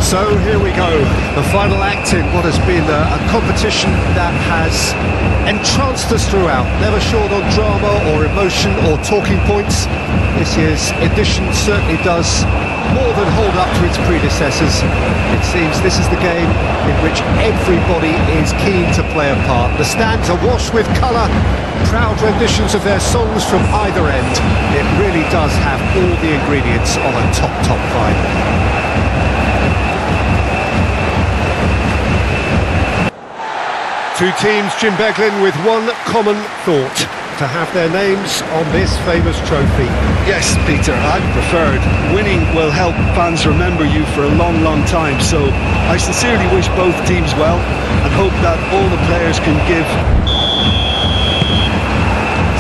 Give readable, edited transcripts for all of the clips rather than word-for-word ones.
So here we go, the final act in what has been a competition that has entranced us throughout, never short on drama or emotion or talking points. This year's edition certainly does more than hold up to its predecessors. It seems this is the game in which everybody is keen to play a part. The stands are washed with colour, proud renditions of their songs from either end. It really does have all the ingredients of a top final. Two teams, Jim Beglin, with one common thought: to have their names on this famous trophy. Yes, Peter, I'd preferred. Winning will help fans remember you for a long, long time, so I sincerely wish both teams well and hope that all the players can give.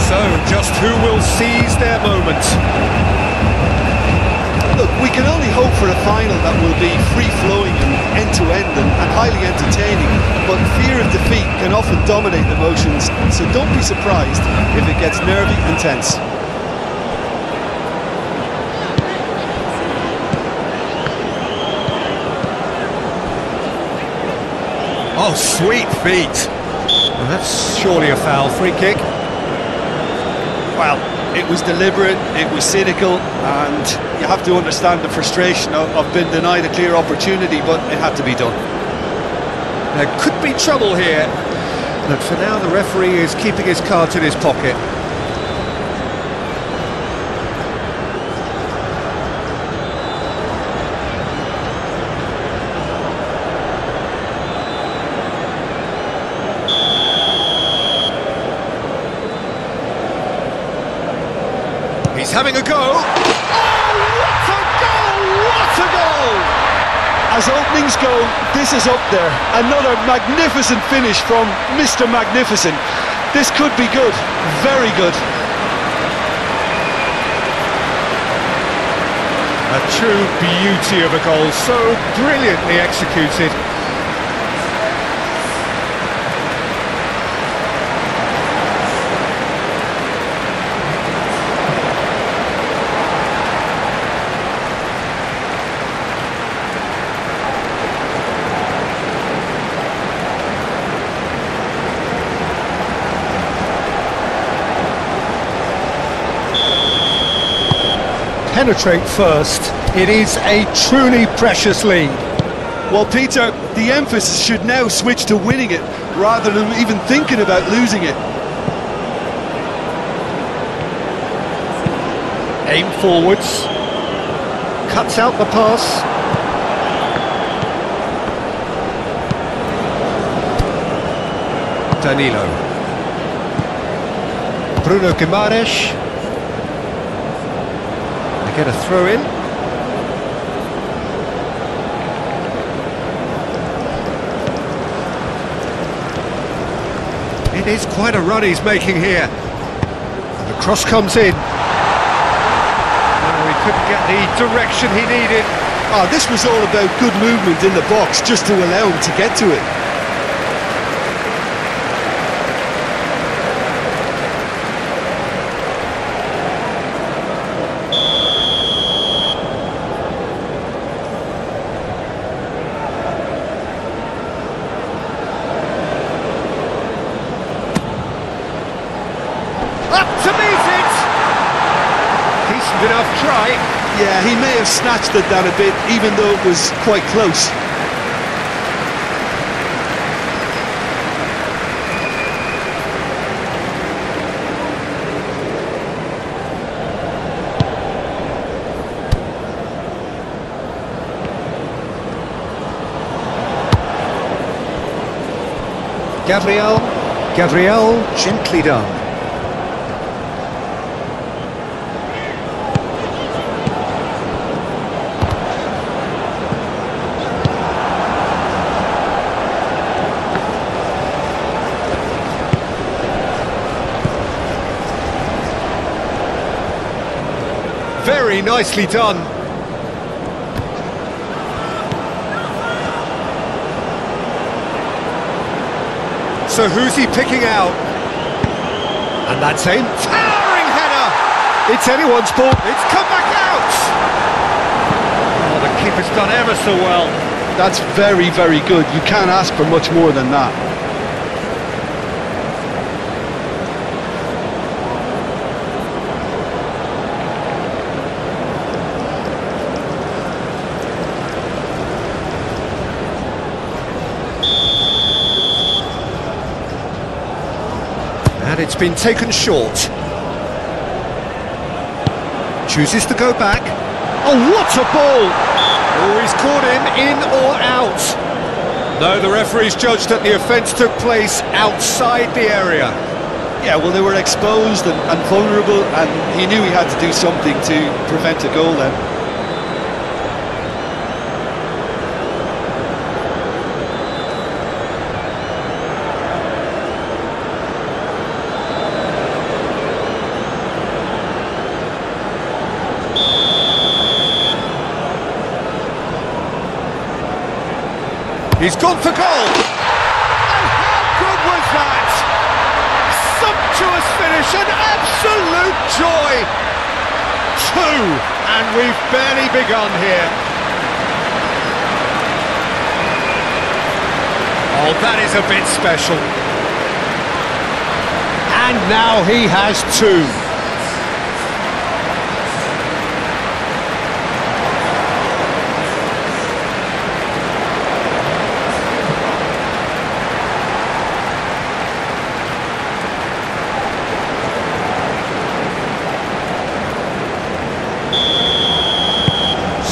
So, just who will seize their moment? Look, we can only hope for a final that will be free-flowing and end-to-end and highly entertaining, but fear of defeat can often dominate emotions, so don't be surprised if it gets nervy and tense. Oh, sweet feet! Well, that's surely a foul. Free kick. Well, it was deliberate, it was cynical, and you have to understand the frustration of being denied a clear opportunity, but it had to be done. There could be trouble here, but for now the referee is keeping his cards in his pocket. He's having a go. Oh, what a goal! What a goal! As openings go, this is up there. Another magnificent finish from Mr. Magnificent. This could be good, very good. A true beauty of a goal, so brilliantly executed. Penetrate first. It is a truly precious lead. Well, Peter, the emphasis should now switch to winning it rather than even thinking about losing it. Aim forwards. Cuts out the pass. Danilo. Bruno Guimaraes. Get a throw in. It is quite a run he's making here. And the cross comes in. Oh, he couldn't get the direction he needed. Oh, this was all about good movement in the box just to allow him to get to it. Enough try. Yeah, he may have snatched it down a bit, even though it was quite close. Gabriel, gently done. Very nicely done. So who's he picking out? And that's a towering header! It's anyone's ball, it's come back out! Oh, the keeper's done ever so well. That's very, very good. You can't ask for much more than that. And it's been taken short. Chooses to go back. Oh, what a ball! Oh, he's caught him in or out. No, the referee's judged that the offence took place outside the area. Yeah, well, they were exposed and vulnerable, and he knew he had to do something to prevent a goal then. He's gone for goal! And how good was that? Sumptuous finish, an absolute joy! 2, and we've barely begun here. Oh, that is a bit special. And now he has 2.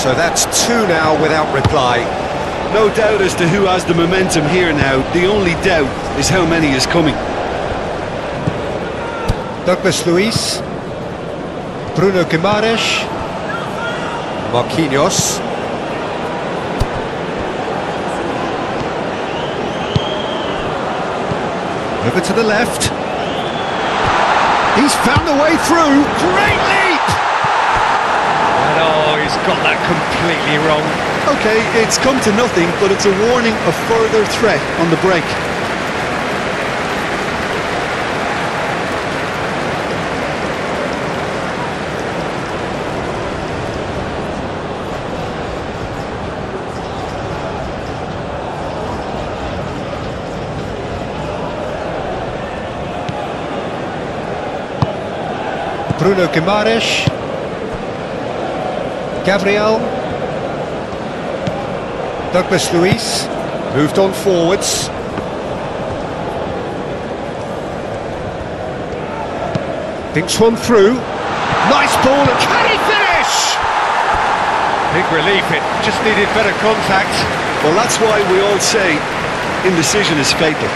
So that's 2 now without reply. No doubt as to who has the momentum here now. The only doubt is how many is coming. Douglas Luiz, Bruno Guimaraes, Marquinhos. Over to the left. He's found the way through. Great leap! And oh, he's got that completely wrong. Okay, it's come to nothing, but it's a warning of further threat on the break. Bruno Guimaraes, Gabriel, Douglas Luiz, moved on forwards. Thinks one through, nice ball, and can he finish? Big relief, it just needed better contact. Well, that's why we all say indecision is fatal.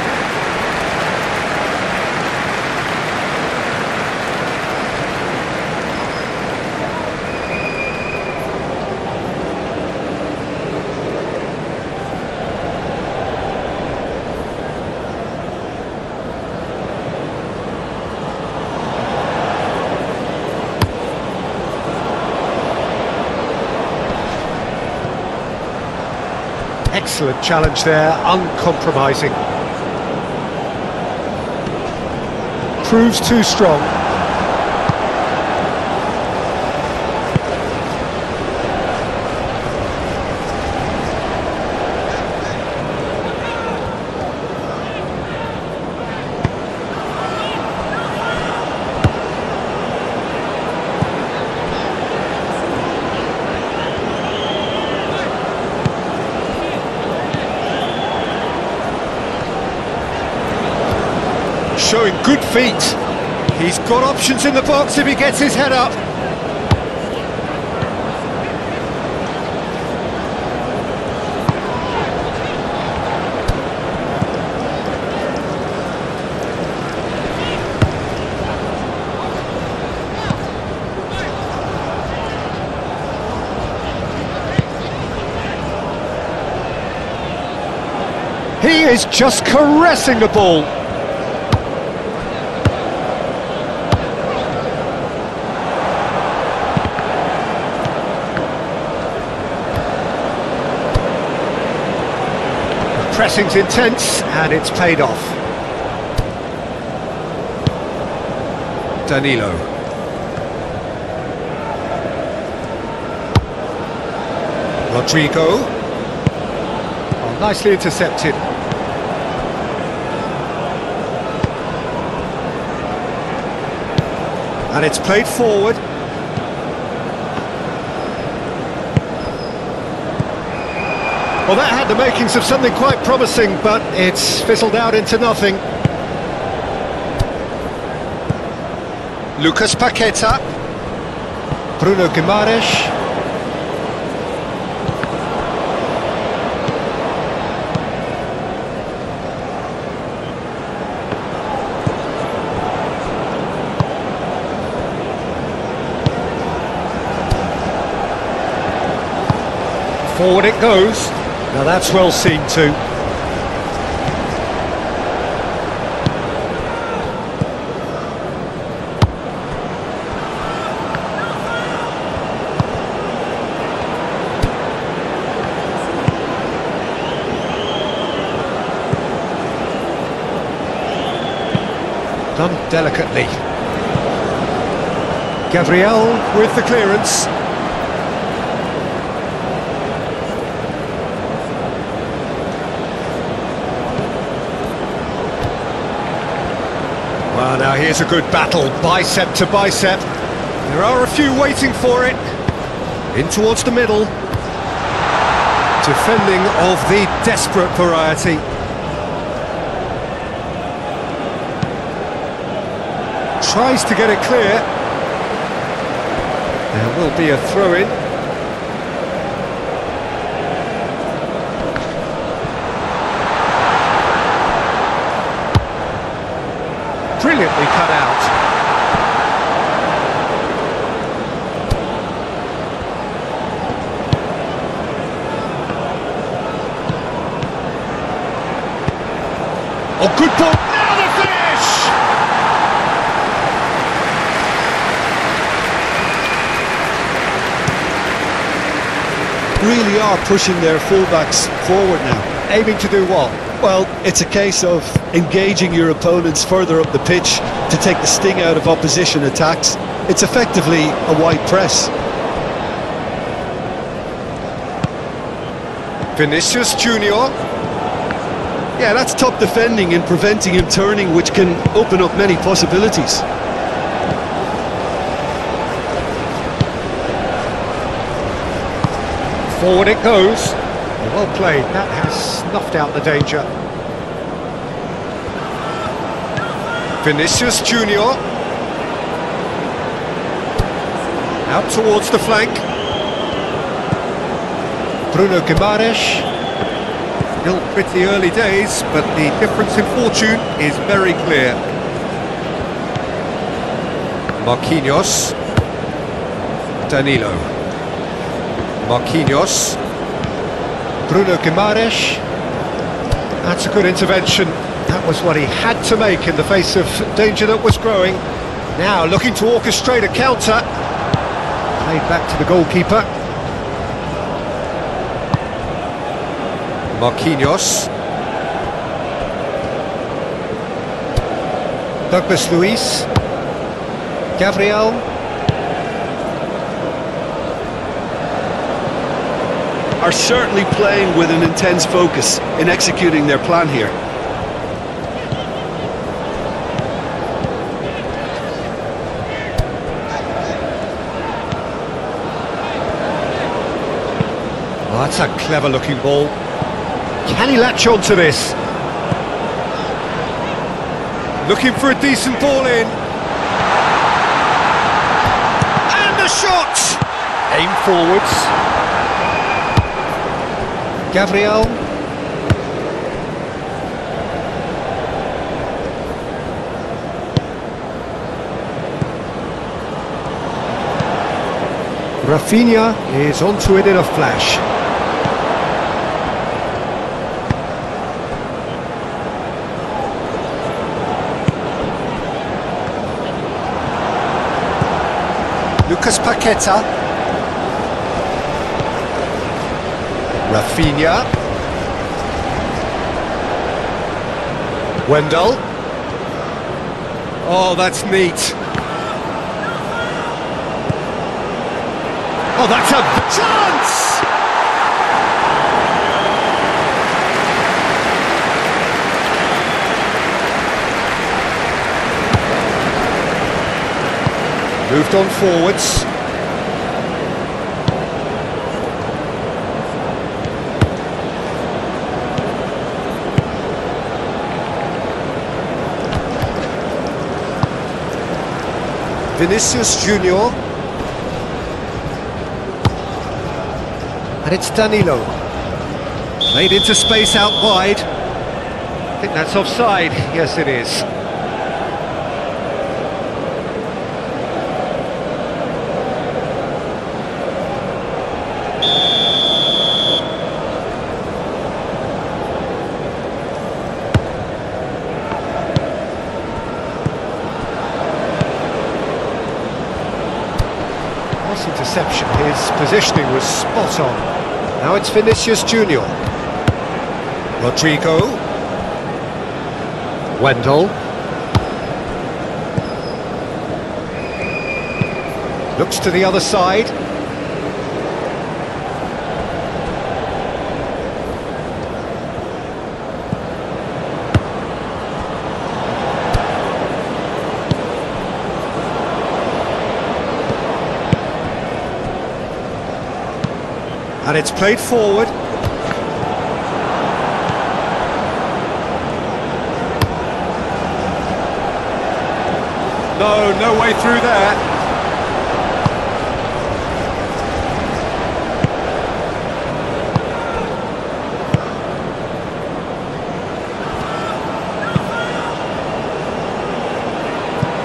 Excellent challenge there, uncompromising. Proves too strong. Showing good feet. He's got options in the box if he gets his head up. He is just caressing the ball. Pressing's intense, and it's paid off. Danilo. Rodrigo. Nicely intercepted. And it's played forward. Well, that had the makings of something quite promising, but it's fizzled out into nothing. Lucas Paqueta. Bruno Guimaraes. Forward it goes. Now that's well seen too. Done delicately. Gabriel with the clearance. Well, now here's a good battle, bicep to bicep. There are a few waiting for it. In towards the middle. Defending of the desperate variety. Tries to get it clear. There will be a throw-in. Brilliantly cut out. Oh, good ball. Now the finish! Really are pushing their fullbacks forward now. Aiming to do what? Well, it's a case of engaging your opponents further up the pitch to take the sting out of opposition attacks. It's effectively a wide press. Vinicius Junior. Yeah, that's top defending and preventing him turning, which can open up many possibilities. Forward it goes. Well played, that has snuffed out the danger. Vinicius Junior. Out towards the flank. Bruno Guimaraes. Still pretty early days, but the difference in fortune is very clear. Marquinhos. Danilo. Marquinhos. Bruno Guimaraes. That's a good intervention. That was what he had to make in the face of danger that was growing. Now looking to orchestrate a counter. Played back to the goalkeeper. Marquinhos. Douglas Luiz. Gabriel. Are certainly playing with an intense focus in executing their plan here. Oh, that's a clever looking ball. Can he latch on to this? Looking for a decent ball in. And the shot! Aim forwards. Gabriel. Rafinha is onto it in a flash. Lucas Paqueta. Rafinha. Wendell. Oh, that's neat. Oh, that's a chance! Moved on forwards. Vinicius Junior. And it's Danilo. Made into space out wide. I think that's offside. Yes, it is. Interception, his positioning was spot on. Now it's Vinicius Junior. Rodrigo. Wendell. Looks to the other side. And it's played forward. No way through there.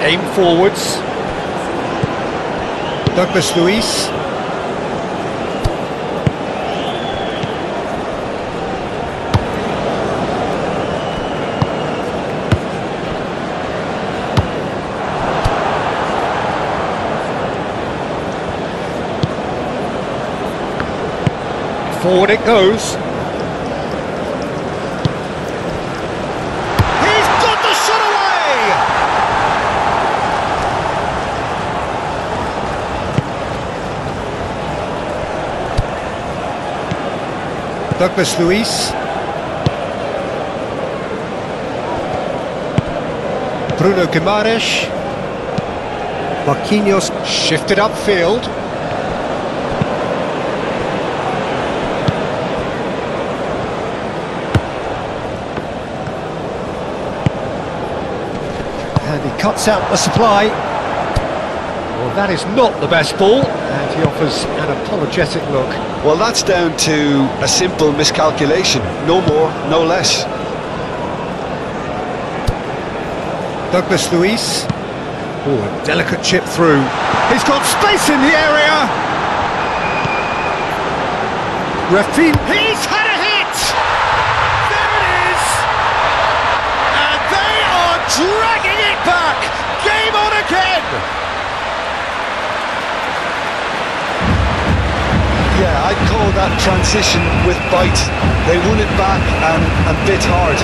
Aim forwards. Douglas Luiz. Forward it goes. He's got the shot away! Douglas Luiz. Bruno Guimaraes. Marquinhos shifted upfield. And he cuts out the supply. Well, that is not the best ball, and he offers an apologetic look. Well, that's down to a simple miscalculation. No more, no less. Douglas Luiz. Oh, a delicate chip through. He's got space in the area. Rafinha. He's had a hit. There it is. And they are dragging it back. Game on again. Yeah, I'd call that transition with bite. They won it back and bit hard.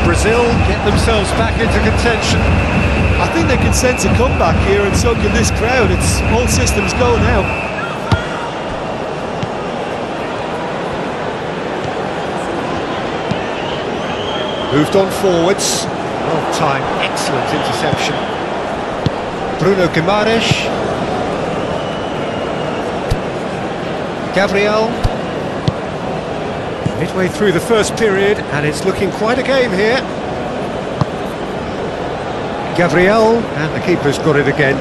Brazil get themselves back into contention. I think they can sense a comeback here, and so can this crowd. It's all systems go now. Moved on forwards. Well timed, excellent interception. Bruno Guimaraes. Gabriel. Midway through the first period, and it's looking quite a game here. Gabriel, and the keeper's got it again.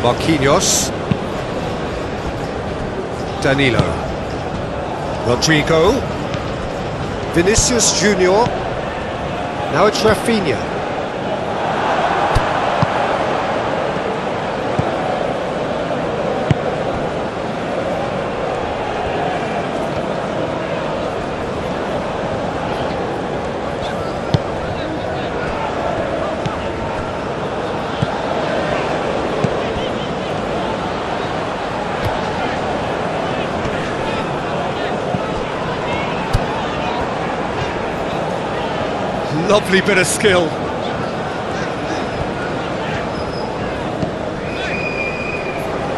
Marquinhos. Danilo. Rodrigo. Vinicius Junior. Now it's Rafinha. Lovely bit of skill.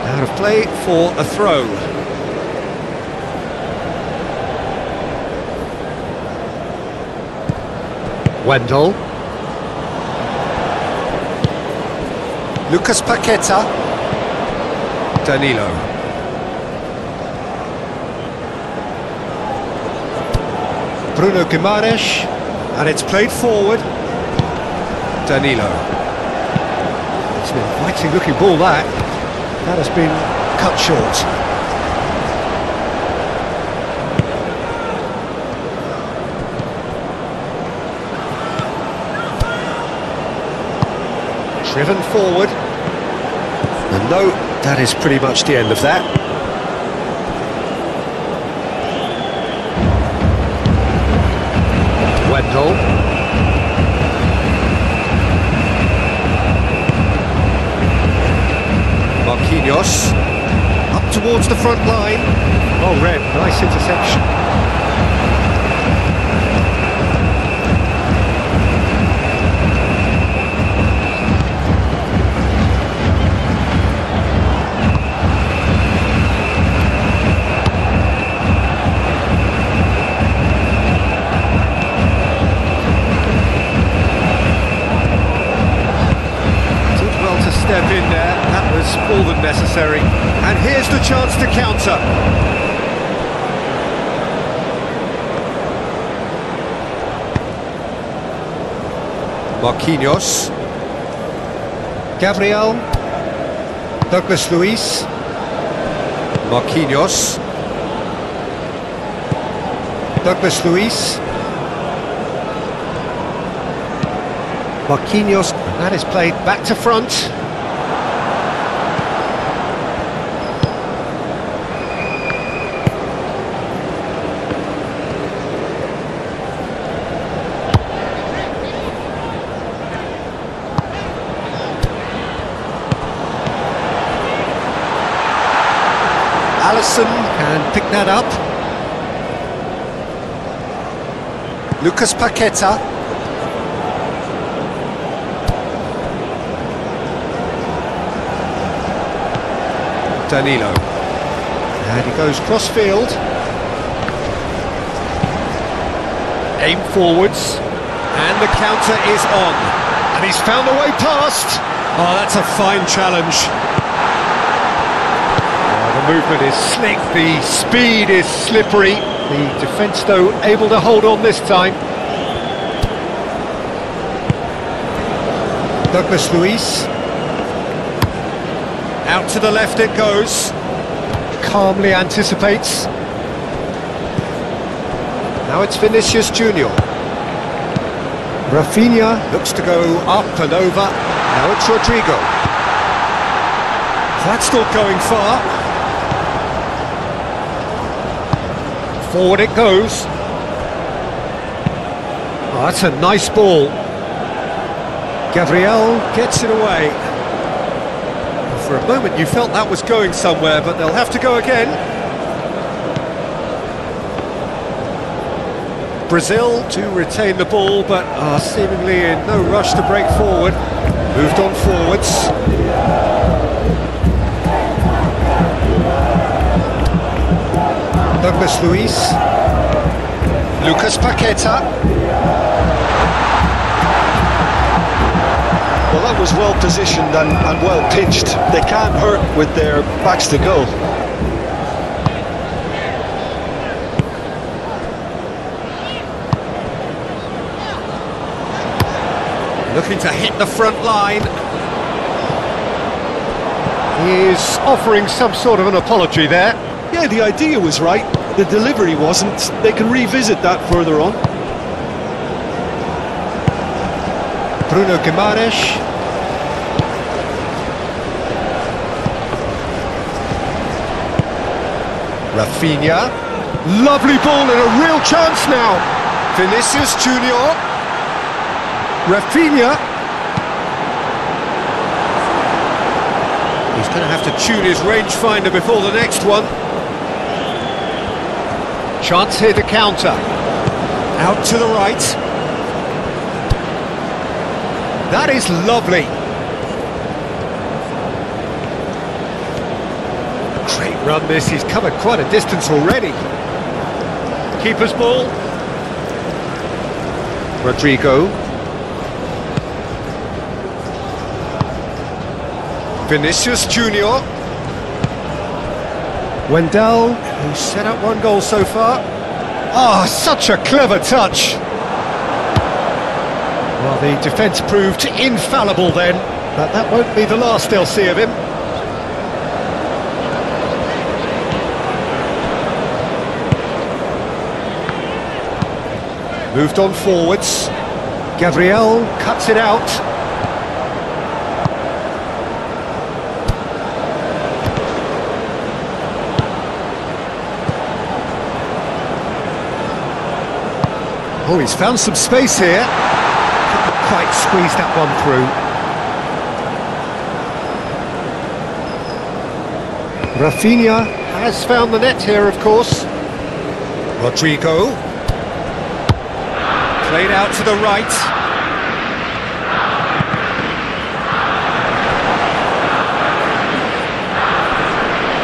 Out of play for a throw. Wendell. Lucas Paqueta. Danilo. Bruno Guimaraes. And it's played forward. Danilo. It's an inviting looking ball that. That has been cut short. Driven forward. And no, that is pretty much the end of that. Wendell. Marquinhos. Up towards the front line. Oh, Red, nice interception. Step in there, that was more than necessary. And here's the chance to counter. Marquinhos. Gabriel. Douglas Luiz. Marquinhos. Douglas Luiz. Marquinhos, that is played back to front. Alisson can pick that up. Lucas Paqueta. Danilo. And he goes cross-field. Aim forwards. And the counter is on. And he's found a way past. Oh, that's a fine challenge. The movement is slick, the speed is slippery. The defence, though, able to hold on this time. Douglas Luiz. Out to the left it goes. Calmly anticipates. Now it's Vinicius Junior. Rafinha looks to go up and over. Now it's Rodrigo. That's not going far. Forward it goes. Oh, that's a nice ball. Gabriel gets it away. For a moment you felt that was going somewhere, but they'll have to go again. Brazil to retain the ball, but are seemingly in no rush to break forward. Moved on forwards. Douglas Luiz. Lucas Paqueta. Well, that was well positioned and well pitched. They can't hurt with their backs to goal. Looking to hit the front line. He is offering some sort of an apology there. Yeah, the idea was right, the delivery wasn't. They can revisit that further on. Bruno Guimaraes. Rafinha. Lovely ball and a real chance now. Vinicius Junior. Rafinha. He's going to have to tune his rangefinder before the next one. Chance here to counter. Out to the right. That is lovely. Great run this, he's covered quite a distance already. Keeper's ball. Rodrigo. Vinicius Junior. Wendell, who's set up one goal so far. Oh, such a clever touch. Well, the defence proved infallible then, but that won't be the last they'll see of him. Moved on forwards. Gabriel cuts it out. Oh, he's found some space here. Couldn't quite squeeze that one through. Rafinha has found the net here, of course. Rodrigo. Played out to the right.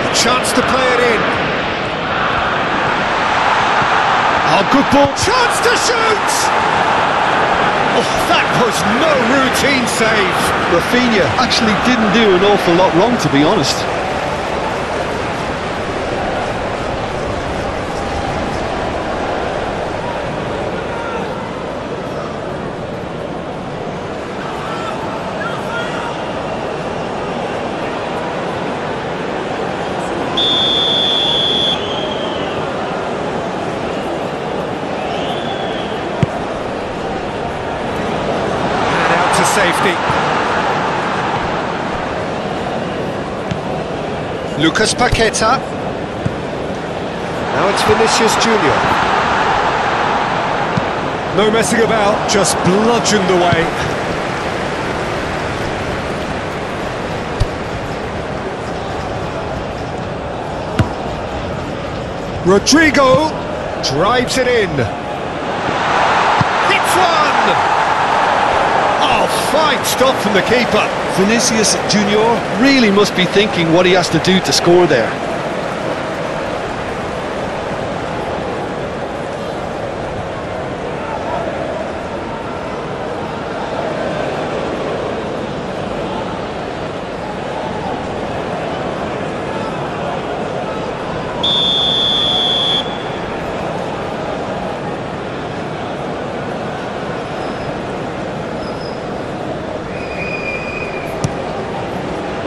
A chance to play it in. Oh, good ball. Chance to shoot! Oh, that was no routine save. Rafinha actually didn't do an awful lot wrong, to be honest. Safety. Lucas Paqueta. Now it's Vinicius Junior. No messing about, just bludgeoned away. Rodrigo drives it in. Hits one! Fine stop from the keeper. Vinicius Junior really must be thinking what he has to do to score there.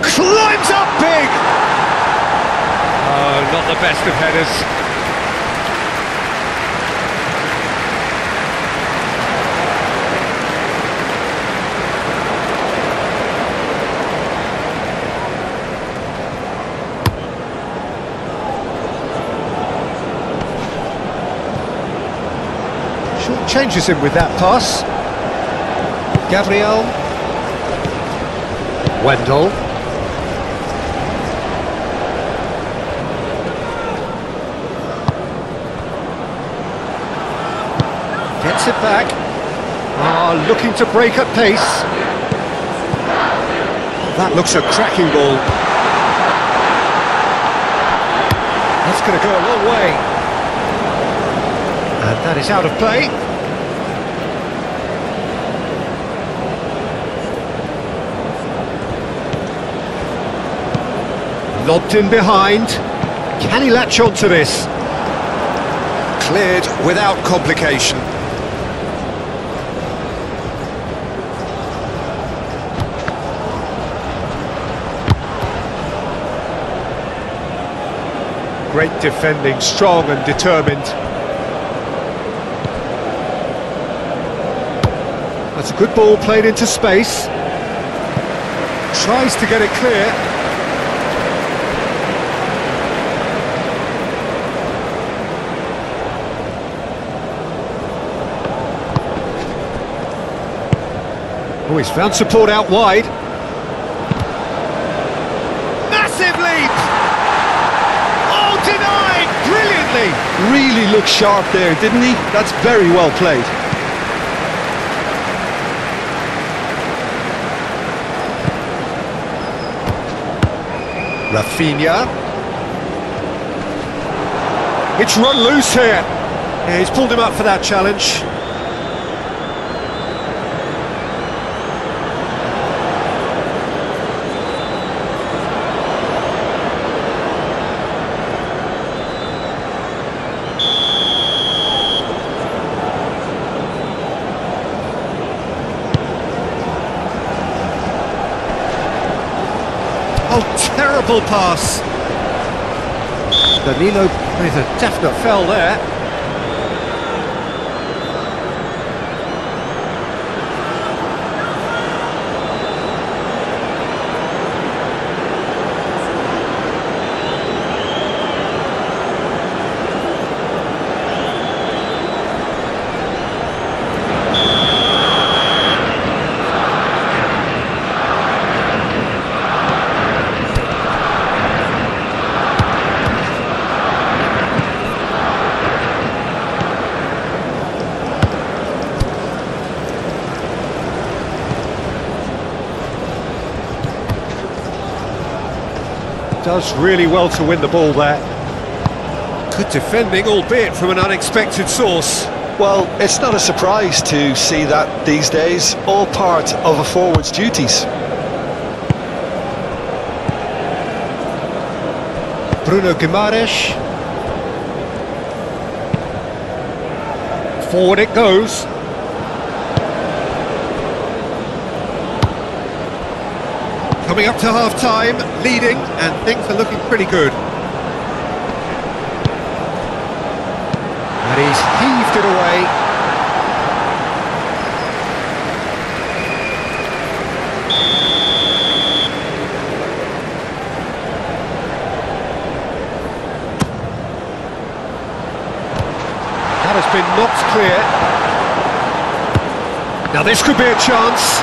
Climbs up big! Oh, not the best of headers. Short changes him with that pass. Gabriel. Wendell. Gets it back. Looking to break at pace. That looks a cracking ball. That's going to go a long way. And that is out of play. Lobbed in behind. Can he latch on to this? Cleared without complication. Great defending, strong and determined. That's a good ball played into space. Tries to get it clear. Oh, he's found support out wide. Massive leap! Oh, denied! Brilliantly! Really looked sharp there, didn't he? That's very well played. Rafinha. It's run loose here. Yeah, he's pulled him up for that challenge. Oh, terrible pass. Danilo with a definite foul there. Does really well to win the ball there. Good defending, albeit from an unexpected source. Well, it's not a surprise to see that these days, all part of a forward's duties. Bruno Guimaraes. Forward it goes. Coming up to half-time, leading, and things are looking pretty good. And he's heaved it away. That has been knocked clear. Now this could be a chance.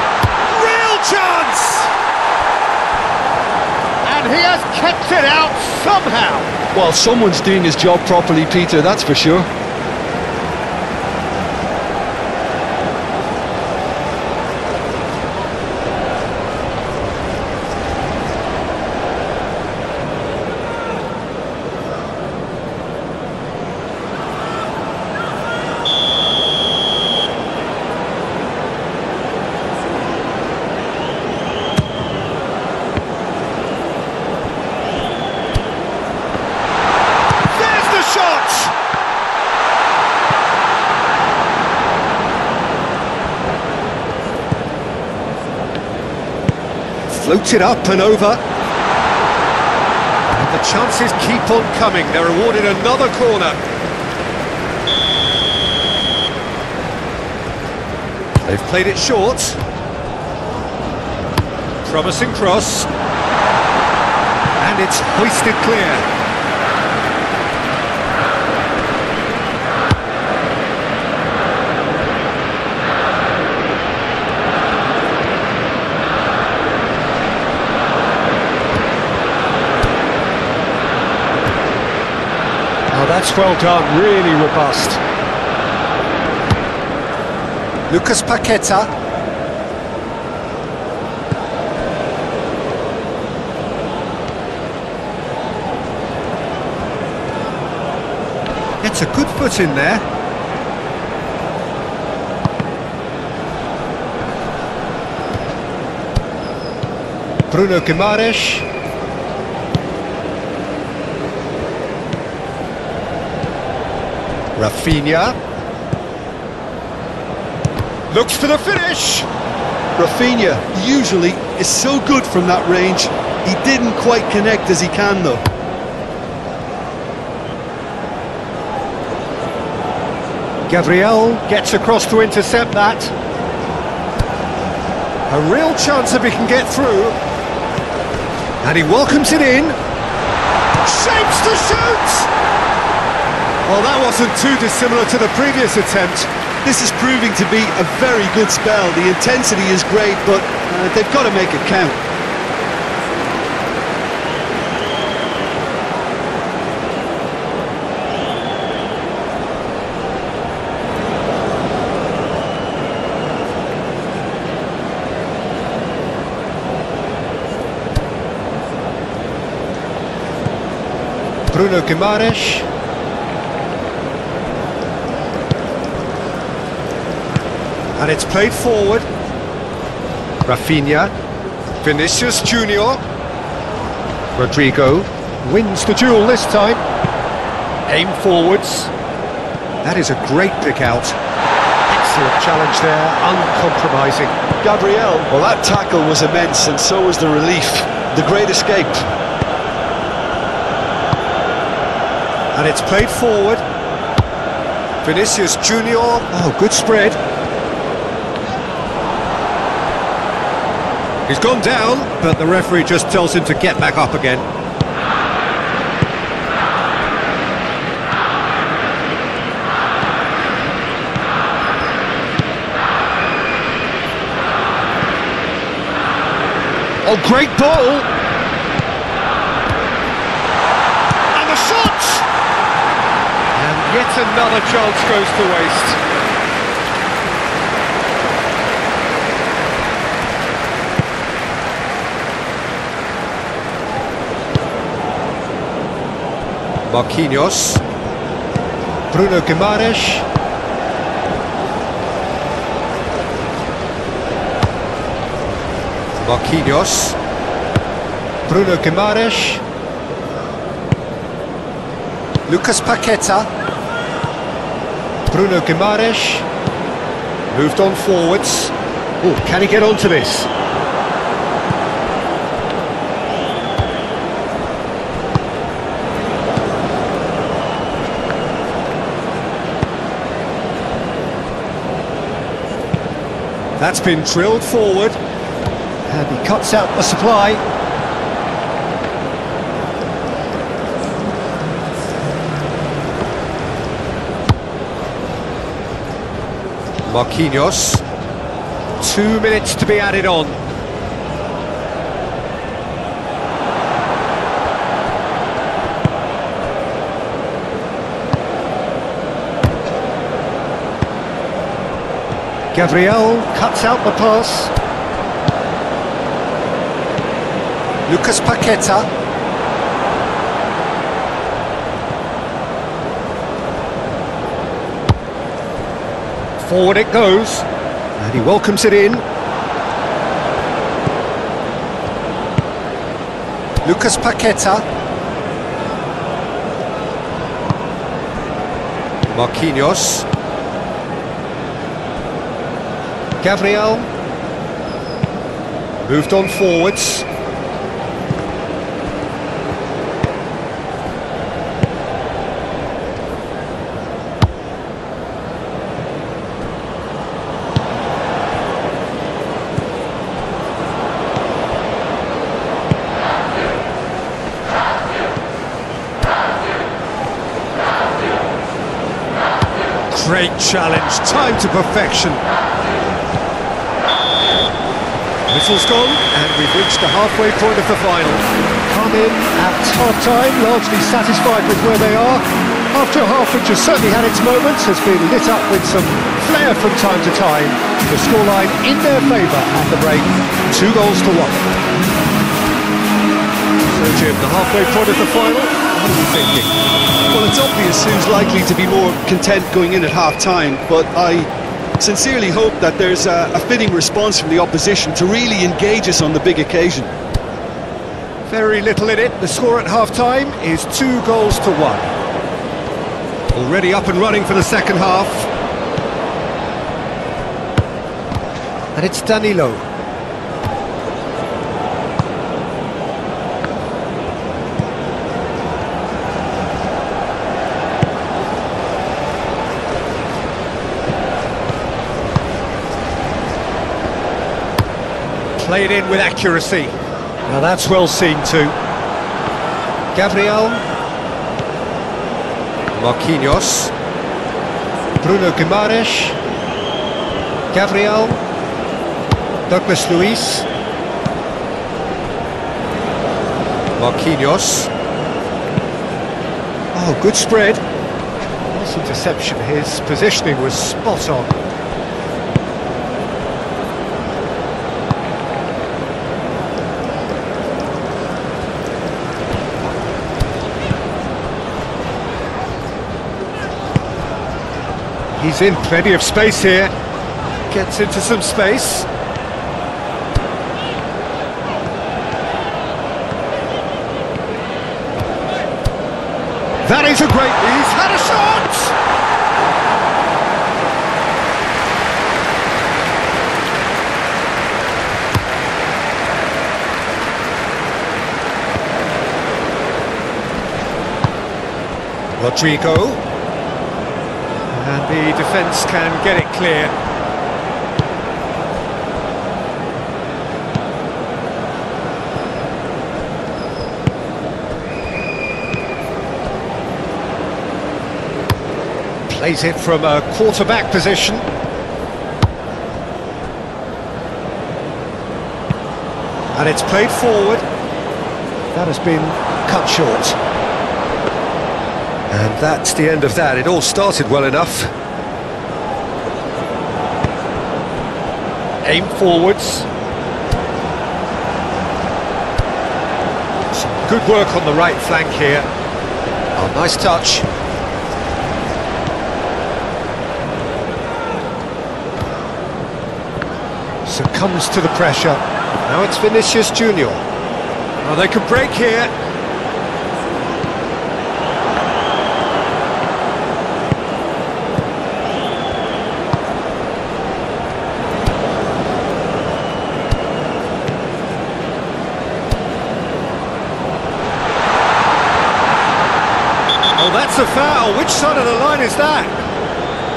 Real chance! He has kept it out somehow. Well, someone's doing his job properly, Peter, that's for sure. Floats it up and over. And the chances keep on coming. They're awarded another corner. They've played it short. Promising cross. And it's hoisted clear. That's well done, really robust. Lucas Paqueta. Gets a good foot in there. Bruno Guimaraes. Rafinha looks for the finish. Rafinha usually is so good from that range. He didn't quite connect as he can though. Gabriel gets across to intercept that. A real chance if he can get through. And he welcomes it in. Shapes to shoot! Well, that wasn't too dissimilar to the previous attempt. This is proving to be a very good spell. The intensity is great, but they've got to make it count. Bruno Guimaraes. And it's played forward. Rafinha. Vinicius Junior. Rodrigo wins the duel this time. Aim forwards. That is a great pick out. Excellent challenge there, uncompromising. Gabriel, well, that tackle was immense, and so was the relief. The great escape. And it's played forward. Vinicius Junior. Oh, good spread. He's gone down, but the referee just tells him to get back up again. Oh, great ball! And the shot! And yet another chance goes to waste. Marquinhos. Bruno Guimaraes. Marquinhos. Bruno Guimaraes. Lucas Paqueta. Bruno Guimaraes. Moved on forwards. Oh, can he get onto this? That's been drilled forward. And he cuts out the supply. Marquinhos. 2 minutes to be added on. Gabriel cuts out the pass. Lucas Paqueta. Forward it goes, and he welcomes it in. Lucas Paqueta. Marquinhos. Gabriel. Moved on forwards. Great challenge, time to perfection. Whistle's gone, and we've reached the halfway point of the final. Come in at half-time, largely satisfied with where they are. After a half which has certainly had its moments, has been lit up with some flair from time to time. The scoreline in their favour at the break, 2 goals to 1. So Jim, the halfway point of the final, what are you thinking? Well, it's obvious who's likely to be more content going in at half-time, but I sincerely hope that there's a fitting response from the opposition to really engage us on the big occasion. Very little in it. The score at half-time is 2 goals to 1. Already up and running for the second half. And it's Danilo. Played in with accuracy. Now that's well seen too. Gabriel. Marquinhos. Bruno Guimaraes. Gabriel. Douglas Luiz. Marquinhos. Oh, good spread. Nice interception. His positioning was spot on. He's in plenty of space here. Gets into some space. That is a great... He's had a shot! Rodrigo. And the defence can get it clear. Plays it from a quarterback position. And it's played forward. That has been cut short. And that's the end of that. It all started well enough. Aim forwards. Some good work on the right flank here. Oh, nice touch. Succumbs to the pressure. Now it's Vinicius Junior. Oh, they could break here. Oh, that's a foul. Which side of the line is that?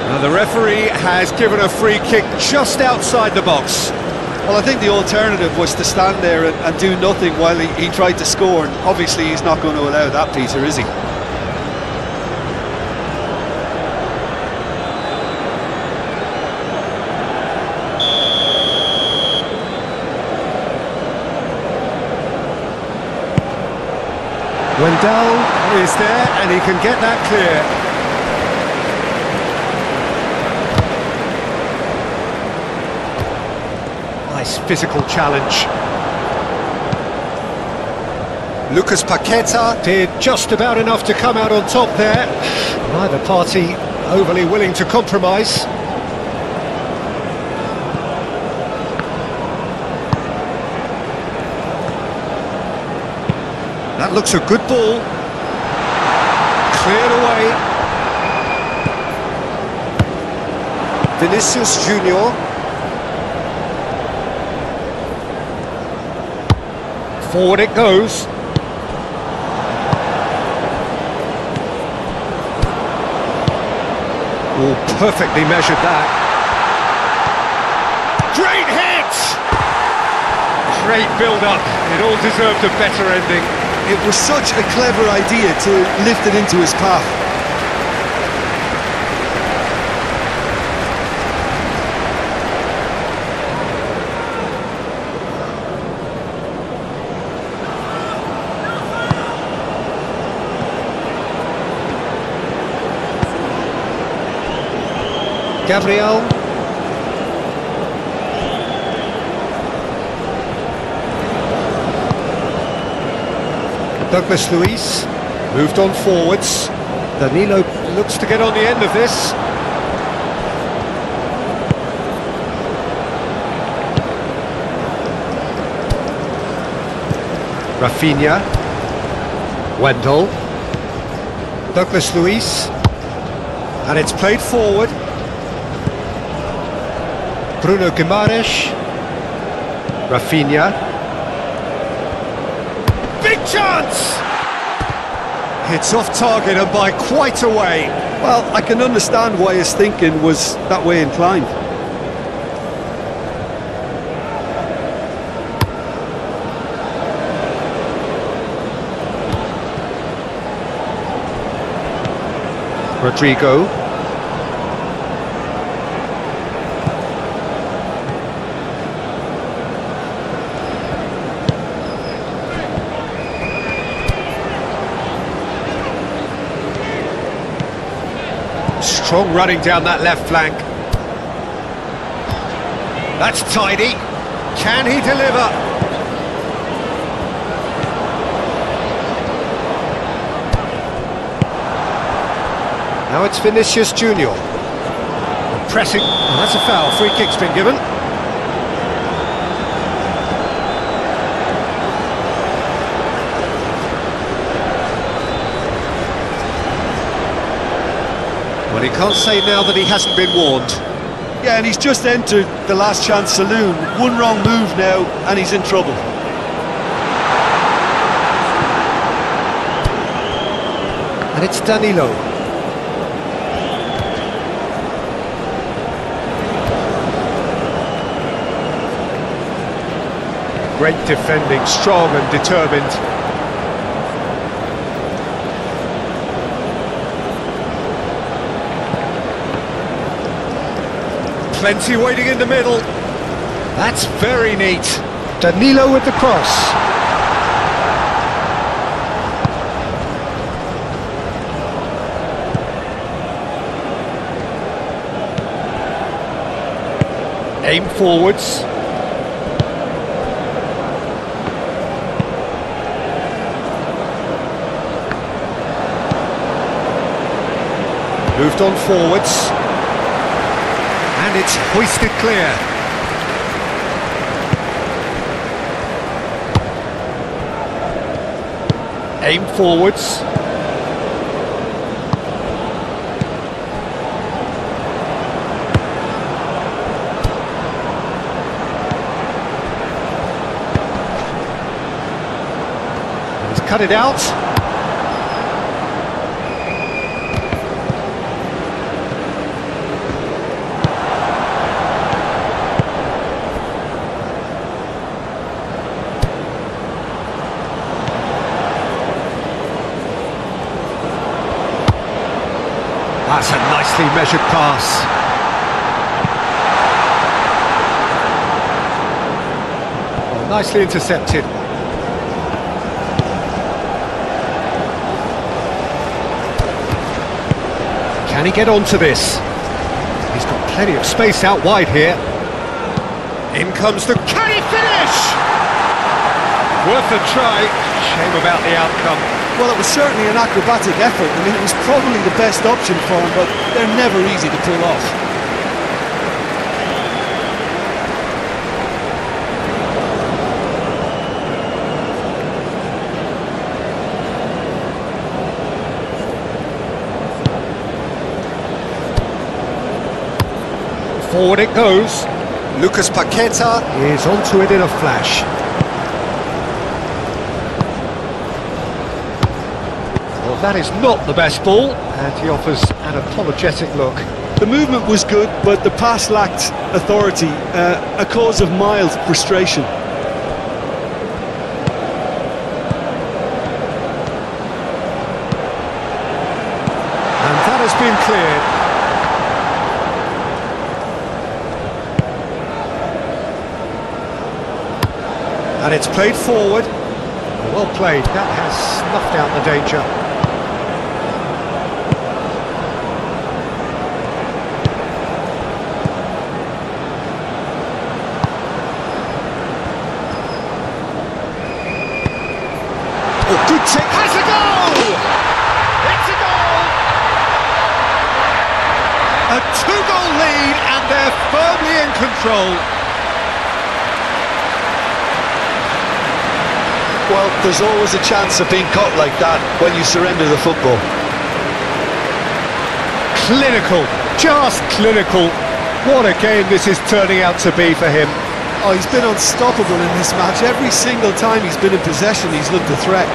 Now the referee has given a free kick just outside the box. Well, I think the alternative was to stand there and do nothing while he tried to score, and obviously he's not going to allow that, Peter, is he? Wendell is there and he can get that clear. Nice physical challenge. Lucas Paqueta did just about enough to come out on top there. Neither party overly willing to compromise. That looks a good ball. Cleared away. Vinicius Junior. Forward it goes. Oh, perfectly measured that. Great hit! Great build-up. It all deserved a better ending. It was such a clever idea to lift it into his path. Gabriel. Douglas Luiz moved on forwards. Danilo looks to get on the end of this. Rafinha. Wendell. Douglas Luiz. And it's played forward. Bruno Guimaraes. Rafinha. Big chance! It's off target and by quite a way. Well, I can understand why his thinking was that way inclined. Rodrigo. Strong running down that left flank. That's tidy. Can he deliver? Now it's Vinicius Junior. pressing. Oh, that's a foul. Free kick's been given. Well, he can't say now that he hasn't been warned. Yeah, and he's just entered the last chance saloon. One wrong move now, and he's in trouble. And it's Danilo. Great defending, strong and determined. Plenty waiting in the middle. That's very neat. Danilo with the cross. Aim forwards. Moved on forwards. And it's hoisted clear. Aim forwards. He's cut it out. That's a nicely measured pass. Well, nicely intercepted. Can he get onto this? He's got plenty of space out wide here. In comes the... Can he finish? Worth a try. Shame about the outcome. Well, it was certainly an acrobatic effort. I mean, it was probably the best option for him, but they're never easy to pull off. Forward it goes. Lucas Paqueta is onto it in a flash. Well, that is not the best ball, and he offers an apologetic look. The movement was good, but the pass lacked authority, a cause of mild frustration. And that has been cleared. And it's played forward. Well played, that has snuffed out the danger. Oh, good take, has a goal! It's a goal! A two-goal lead and they're firmly in control. Well, there's always a chance of being caught like that when you surrender the football. Clinical, just clinical. What a game this is turning out to be for him. Oh, he's been unstoppable in this match. Every single time he's been in possession, he's looked a threat.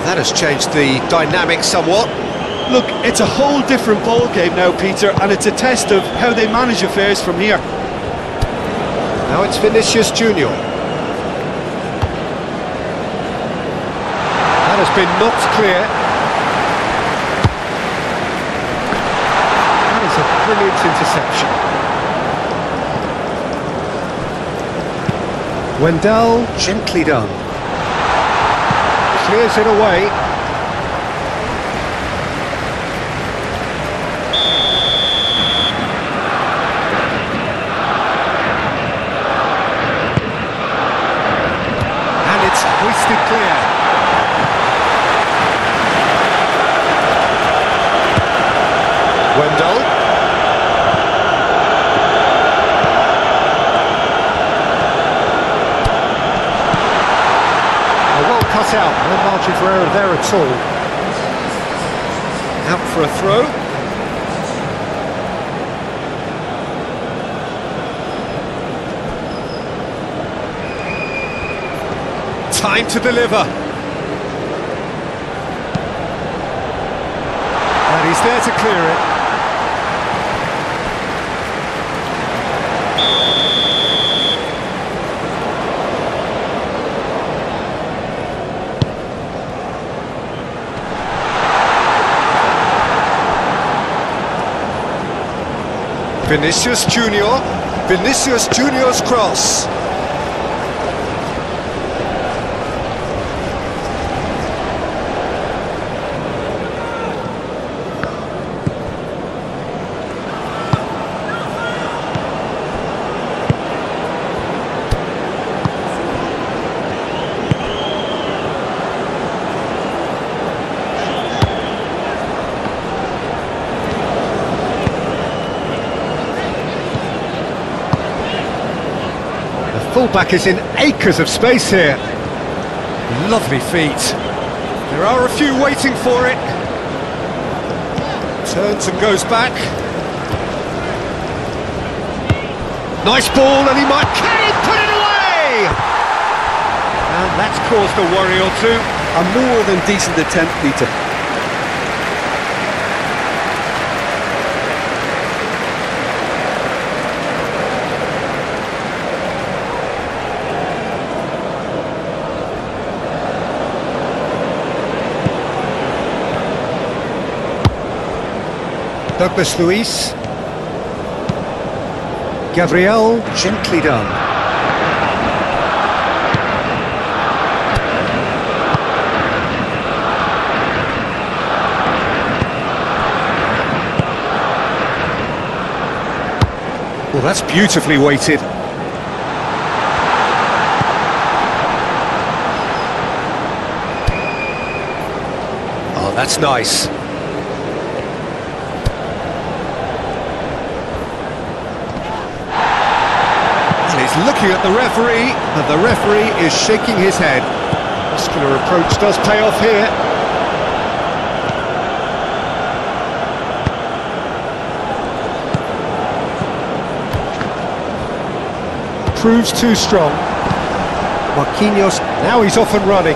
That has changed the dynamic somewhat. Look, it's a whole different ball game now, Peter, and it's a test of how they manage affairs from here. Now it's Vinicius Junior. That has been knocked clear. That is a brilliant interception. Wendell, gently done. Clears it away. And it's hoisted clear. Wendell. Cut out, no margin for error there at all. Out for a throw. Time to deliver. And he's there to clear it. Vinicius Junior. Vinicius Junior's cross. Fullback is in acres of space here. Lovely feet. There are a few waiting for it. Turns and goes back. Nice ball, and he might... Can he put it away? And that's caused a worry or two. A more than decent attempt, Peter. Douglas Luiz. Gabriel, gently done. Well, that's beautifully weighted. Oh, that's nice. Looking at the referee, and the referee is shaking his head. Muscular approach does pay off here. Proves too strong. Marquinhos, now he's off and running.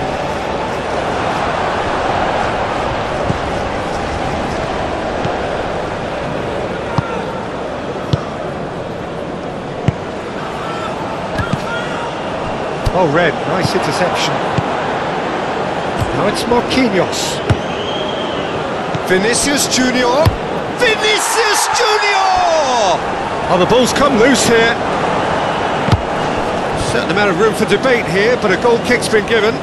Oh, Red, nice interception. Now it's Marquinhos. Vinicius Junior. Vinicius Junior! Oh, the ball's come loose here. Certain amount of room for debate here, but a goal kick's been given.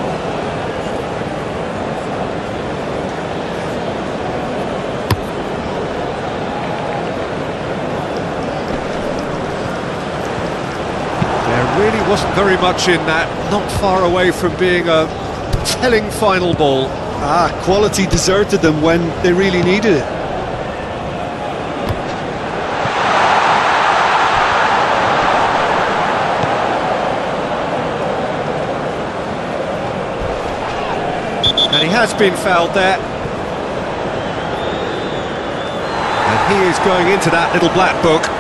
Really wasn't very much in that, not far away from being a telling final ball. Quality deserted them when they really needed it. And he has been fouled there. And he is going into that little black book.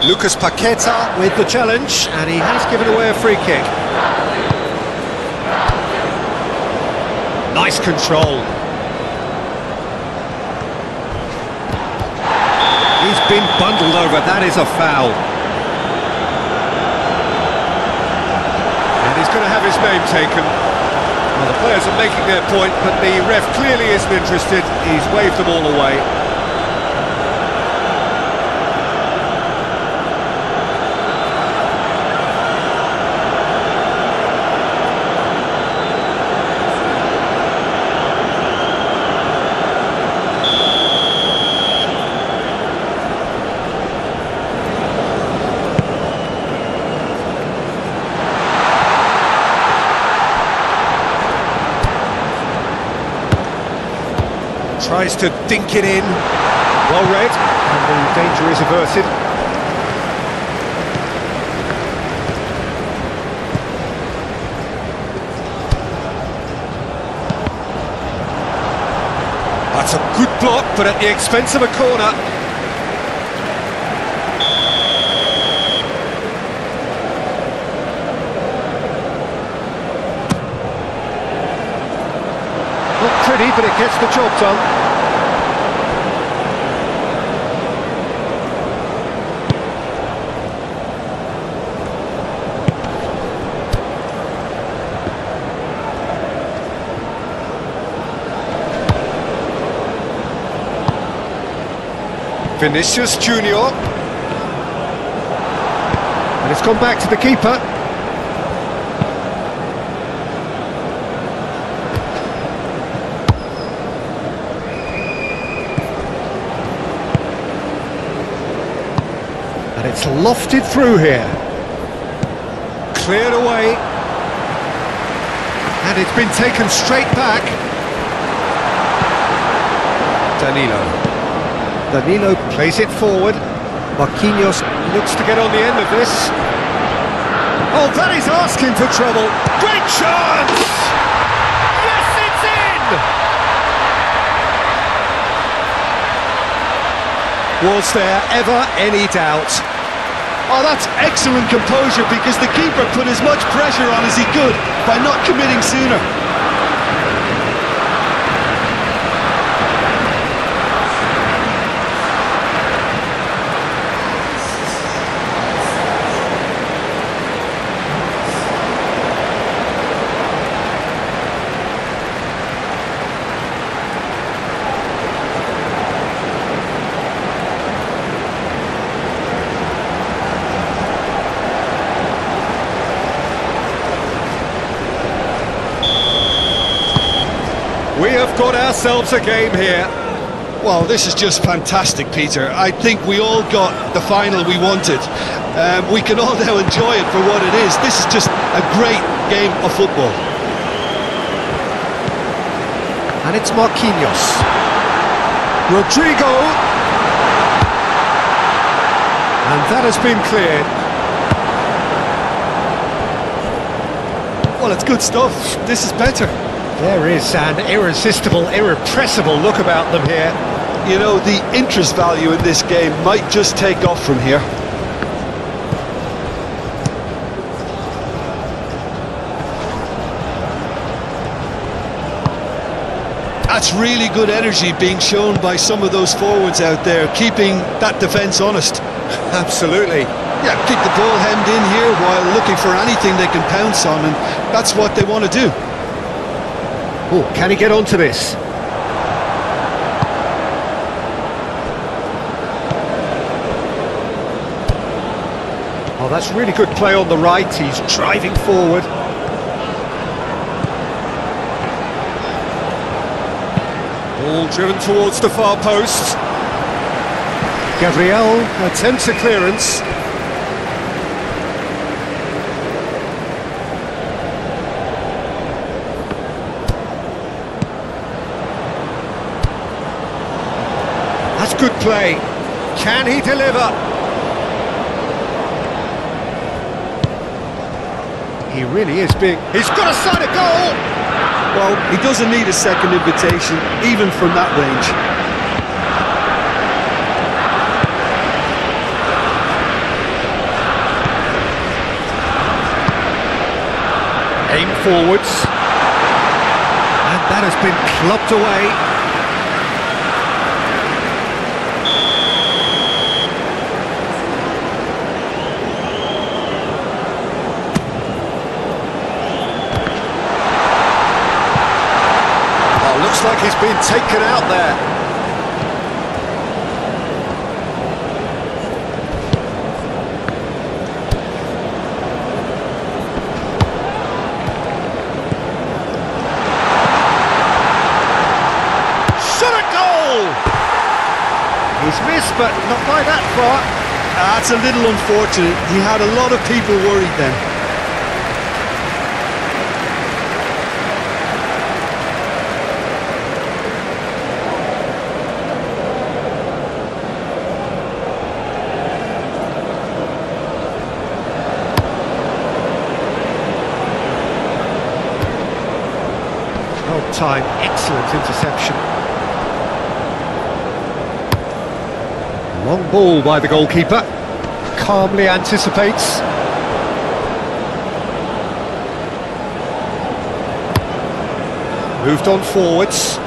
Lucas Paqueta with the challenge, and he has given away a free kick. Nice control. He's been bundled over, that is a foul. And he's going to have his name taken. Well, the players are making their point, but the ref clearly isn't interested. He's waved them all away. Tries to dink it in. Well read, and the danger is averted. That's a good block, but at the expense of a corner. Not pretty, but it gets the job done. Vinicius Junior. And it's gone back to the keeper. And it's lofted through here. Cleared away. And it's been taken straight back. Danilo plays it forward. Marquinhos looks to get on the end of this. Oh, that is asking for trouble. Great chance! Yes, it's in! Was there ever any doubt? Oh, that's excellent composure, because the keeper put as much pressure on as he could by not committing sooner. We have got ourselves a game here. Well, this is just fantastic, Peter. I think we all got the final we wanted. We can all now enjoy it for what it is. This is just a great game of football. And it's Marquinhos. Rodrigo. And that has been cleared. Well, it's good stuff. This is better. There is an irresistible, irrepressible look about them here. You know, the interest value in this game might just take off from here. That's really good energy being shown by some of those forwards out there, keeping that defence honest. Absolutely. Yeah, keep the ball hemmed in here while looking for anything they can pounce on, and that's what they want to do. Oh, can he get onto this? Oh, that's really good play on the right. He's driving forward. Ball driven towards the far post. Gabriel attempts a clearance. That's good play. Can he deliver? He really is big. He's got a sight of goal! Well, he doesn't need a second invitation, even from that range. Aim forwards. And that has been clubbed away. Looks like he's been taken out there. Shot a goal! He's missed, but not by that far. That's a little unfortunate. He had a lot of people worried then. Time, excellent interception. Long ball by the goalkeeper. Calmly anticipates. Moved on forwards.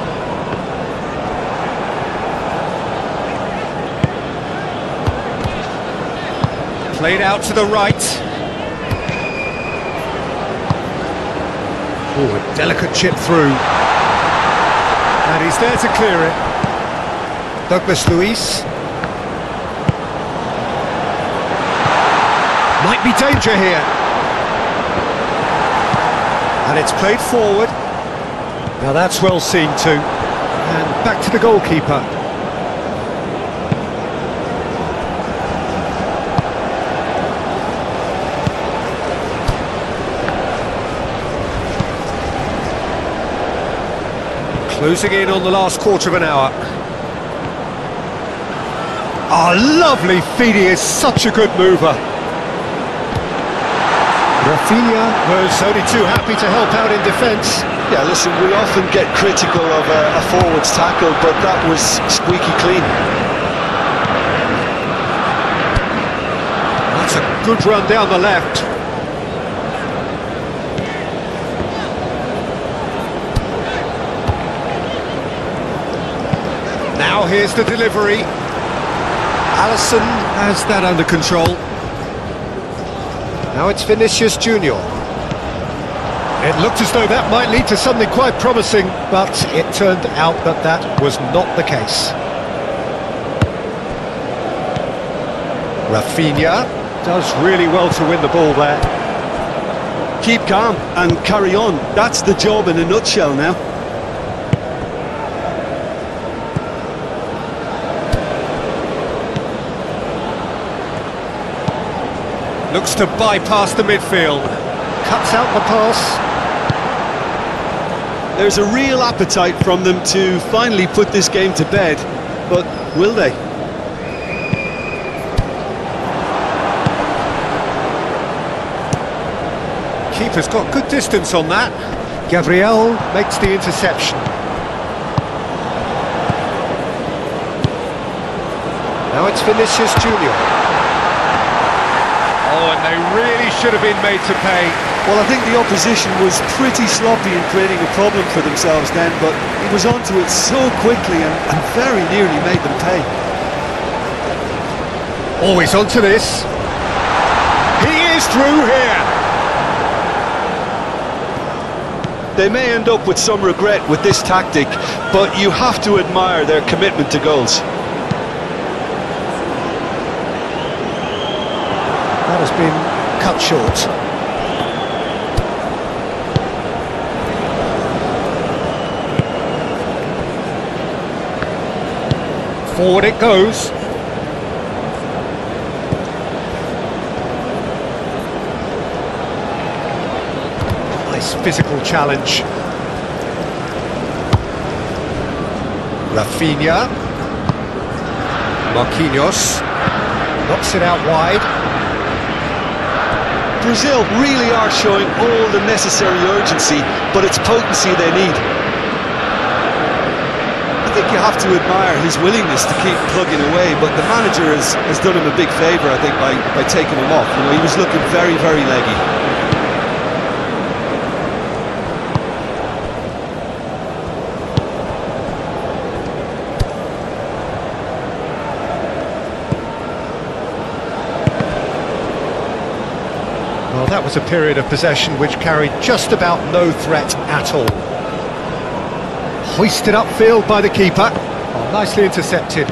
Played out to the right. Oh, a delicate chip through. And he's there to clear it. Douglas Luiz. Might be danger here. And it's played forward. Now that's well seen too. And back to the goalkeeper. Closing in on the last quarter of an hour. Oh, lovely feed, he is such a good mover. Rafinha was only too happy to help out in defence. Yeah, listen, we often get critical of a forward's tackle, but that was squeaky clean. That's a good run down the left. Now here's the delivery. Alisson has that under control. Now it's Vinicius Junior. It looked as though that might lead to something quite promising, but it turned out that that was not the case. Rafinha does really well to win the ball there. Keep calm and carry on. That's the job in a nutshell now. Looks to bypass the midfield. Cuts out the pass. There's a real appetite from them to finally put this game to bed, but will they? Keeper's got good distance on that. Gabriel makes the interception. Now it's Vinicius Junior. Oh, and they really should have been made to pay. Well, I think the opposition was pretty sloppy in creating a problem for themselves then, but he was onto it so quickly and very nearly made them pay. Always onto this. He is through here. They may end up with some regret with this tactic, but you have to admire their commitment to goals. That has been cut short. Forward it goes. Nice physical challenge. Rafinha. Marquinhos. Knocks it out wide. Brazil really are showing all the necessary urgency, but it's potency they need. I think you have to admire his willingness to keep plugging away, but the manager has done him a big favour, I think, by taking him off. You know, he was looking very, very leggy. That was a period of possession which carried just about no threat at all. Hoisted upfield by the keeper. Oh, nicely intercepted.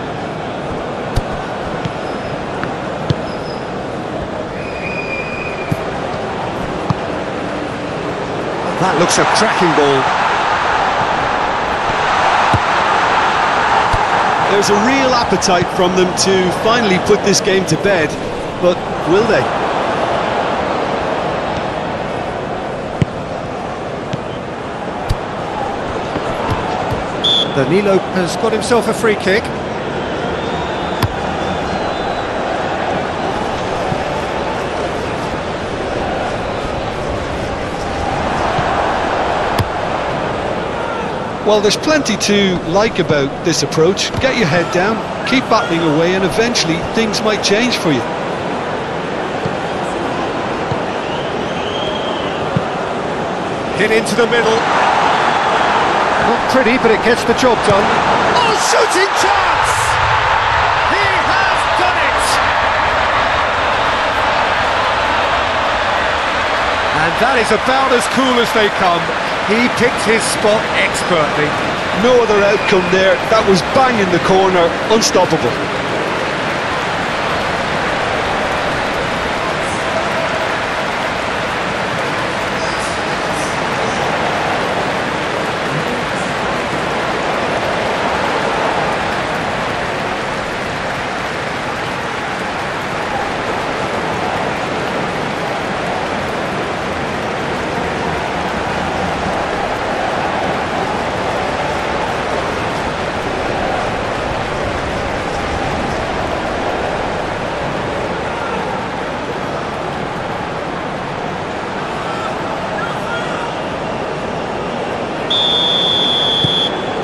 That looks a cracking ball. There's a real appetite from them to finally put this game to bed, but will they? Danilo has got himself a free kick. Well, there's plenty to like about this approach. Get your head down, keep battling away, and eventually things might change for you. Hit into the middle. Not pretty, but it gets the job done. Oh, shooting chance! He has done it! And that is about as cool as they come. He picked his spot expertly. No other outcome there. That was bang in the corner, unstoppable.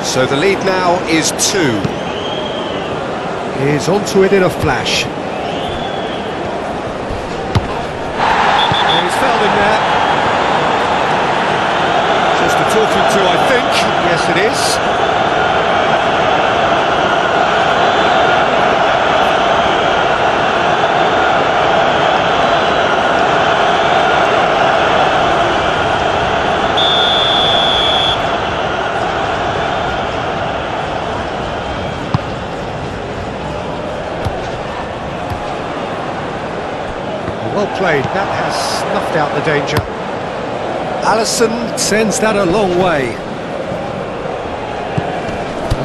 So the lead now is 2. He's onto it in a flash. And he's fouled him there. Just a talking to, I think. Yes, it is. Well played, that has snuffed out the danger. Alisson sends that a long way.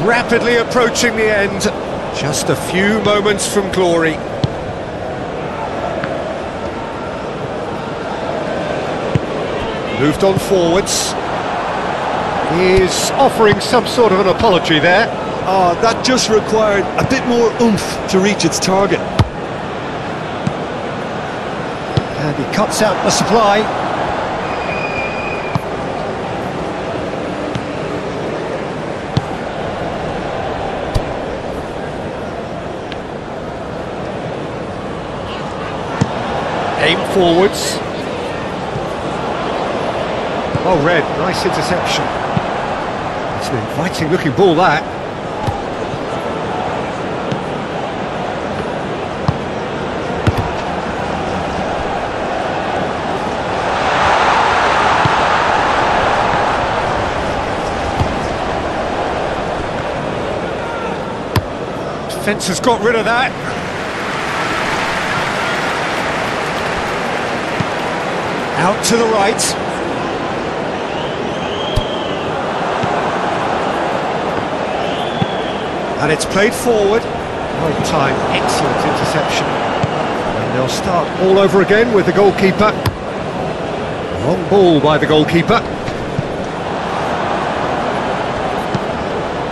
Rapidly approaching the end, just a few moments from glory. Moved on forwards. He's offering some sort of an apology there. Oh, that just required a bit more oomph to reach its target. And he cuts out the supply. Aim forwards. Well read, nice interception. It's an inviting looking ball, that. Defence has got rid of that. Out to the right. And it's played forward. Well timed, excellent interception. And they'll start all over again with the goalkeeper. Long ball by the goalkeeper.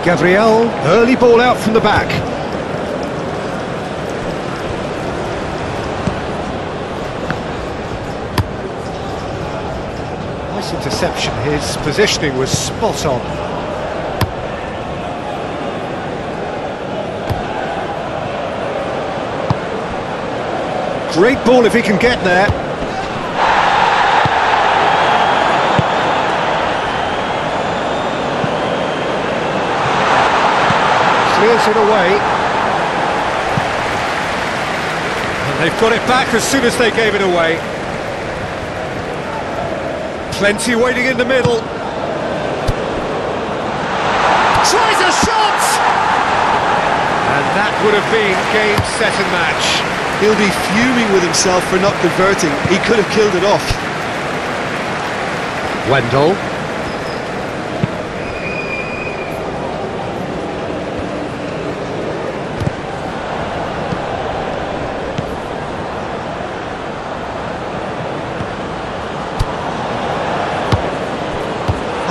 Gabriel, early ball out from the back. Nice interception, his positioning was spot on. Great ball if he can get there. Clears it away. And they've got it back as soon as they gave it away. Plenty waiting in the middle. Tries a shot! And that would have been game, set and match. He'll be fuming with himself for not converting. He could have killed it off. Wendell.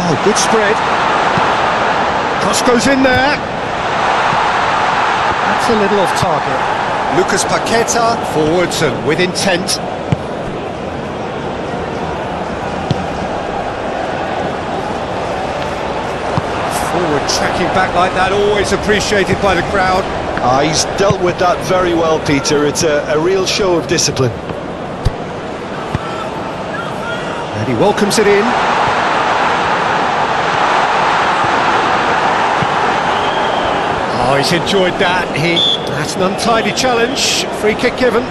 Oh, good spread. Cross goes in there. That's a little off target. Lucas Paqueta forwards and with intent. Forward tracking back like that, always appreciated by the crowd. He's dealt with that very well, Peter. It's a real show of discipline. And he welcomes it in. Oh, he's enjoyed that. That's an untidy challenge. Free kick given.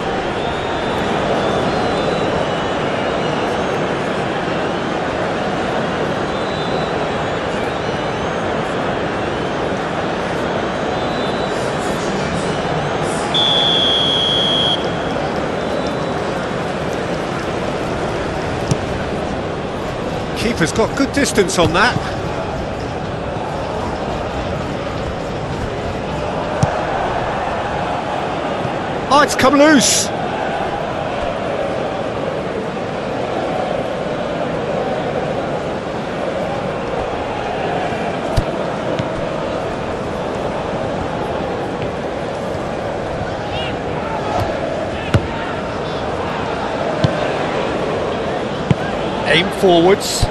Keeper's got good distance on that. Oh, it's come loose. Aim forwards.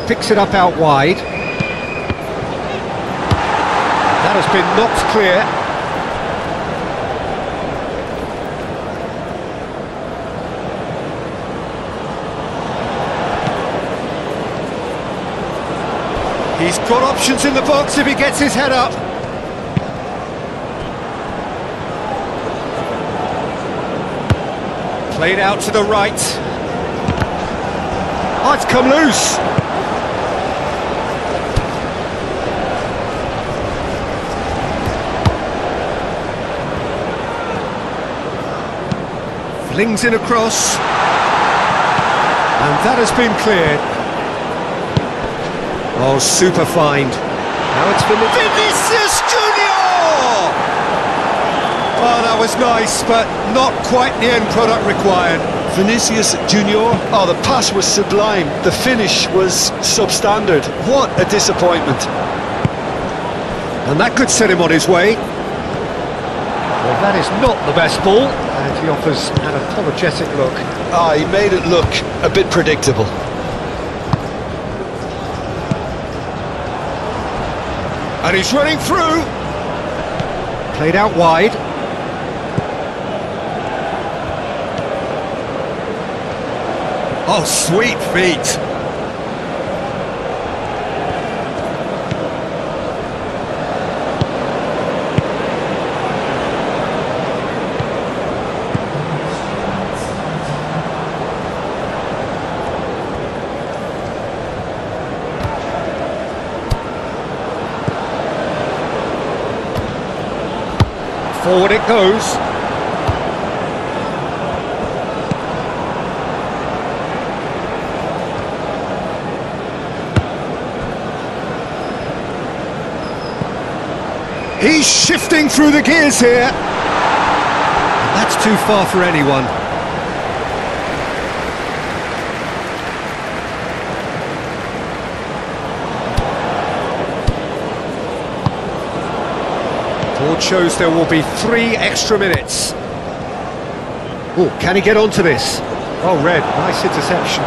Picks it up out wide. That has been knocked clear. He's got options in the box if he gets his head up. Played out to the right. Oh, it's come loose. Flings in across, and that has been cleared. Oh, super find. Now it's Vinicius Junior! Oh, that was nice, but not quite the end product required. Vinicius Junior, oh, the pass was sublime. The finish was substandard. What a disappointment. And that could set him on his way. Well, that is not the best ball, and he offers an apologetic look. He made it look a bit predictable. And he's running through. Played out wide. Oh, sweet feet. Forward it goes. He's shifting through the gears here. That's too far for anyone. Board shows there will be 3 extra minutes. Oh, can he get onto this? Oh, red, nice interception.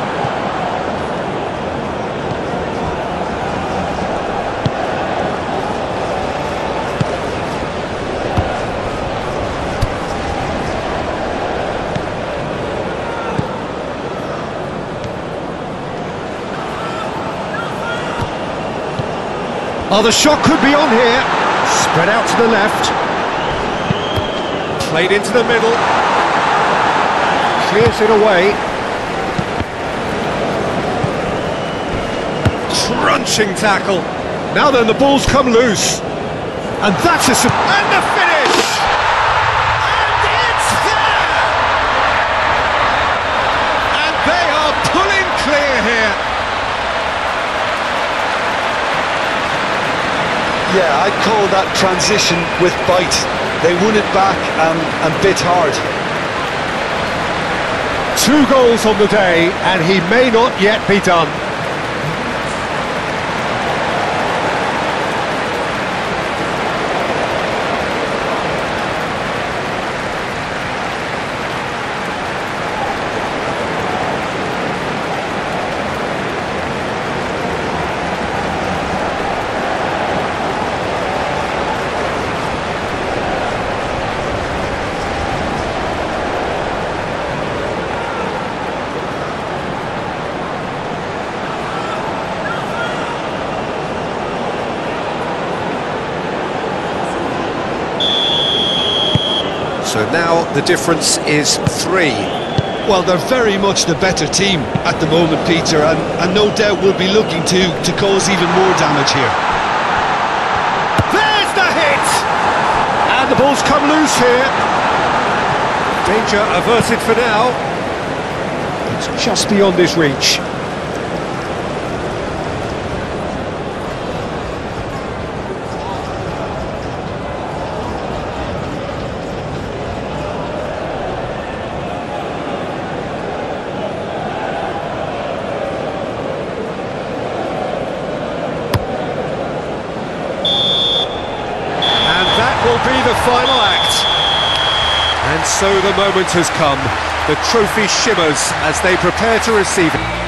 Oh, the shot could be on here. Spread out to the left. Played into the middle. Clears it away. Crunching tackle. Now then, the ball's come loose. And that's a... And the finish! And it's there! And they are pulling clear here. Yeah, I'd call that transition with bite. They won it back and bit hard. 2 goals on the day, and he may not yet be done. So now the difference is 3. Well, they're very much the better team at the moment, Peter, and no doubt will be looking to cause even more damage here. There's the hit! And the ball's come loose here. Danger averted for now. It's just beyond his reach. Will be the final act. And so the moment has come. The trophy shimmers as they prepare to receive it.